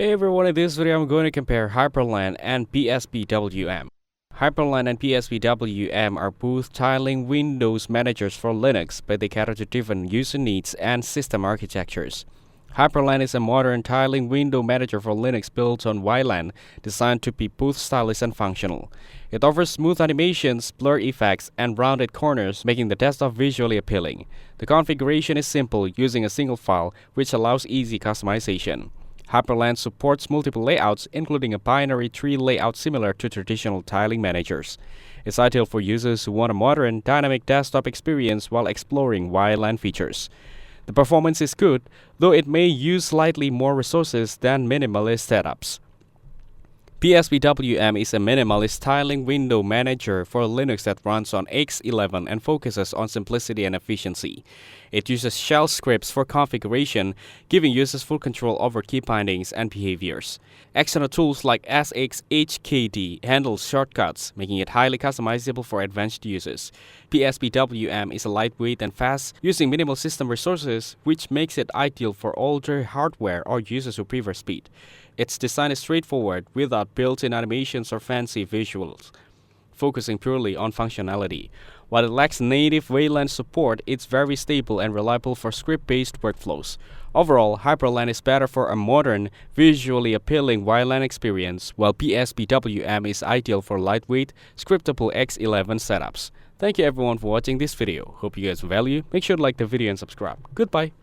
Hey everyone, in this video I'm going to compare Hyprland and BSPWM. Hyprland and BSPWM are both tiling Windows managers for Linux, but they cater to different user needs and system architectures. Hyprland is a modern tiling window manager for Linux built on Wayland, designed to be both stylish and functional. It offers smooth animations, blur effects, and rounded corners, making the desktop visually appealing. The configuration is simple, using a single file, which allows easy customization. Hyprland supports multiple layouts, including a binary tree layout similar to traditional tiling managers. It's ideal for users who want a modern, dynamic desktop experience while exploring Wayland features. The performance is good, though it may use slightly more resources than minimalist setups. BSPWM is a minimalist tiling window manager for Linux that runs on X11 and focuses on simplicity and efficiency. It uses shell scripts for configuration, giving users full control over key bindings and behaviors. External tools like SXHKD handle shortcuts, making it highly customizable for advanced users. BSPWM is lightweight and fast, using minimal system resources, which makes it ideal for older hardware or users who prefer speed. Its design is straightforward, without built-in animations or fancy visuals, focusing purely on functionality. While it lacks native Wayland support, it's very stable and reliable for script-based workflows. Overall, Hyprland is better for a modern, visually appealing Wayland experience, while BSPWM is ideal for lightweight, scriptable X11 setups. Thank you everyone for watching this video. Hope you guys value. Make sure to like the video and subscribe. Goodbye.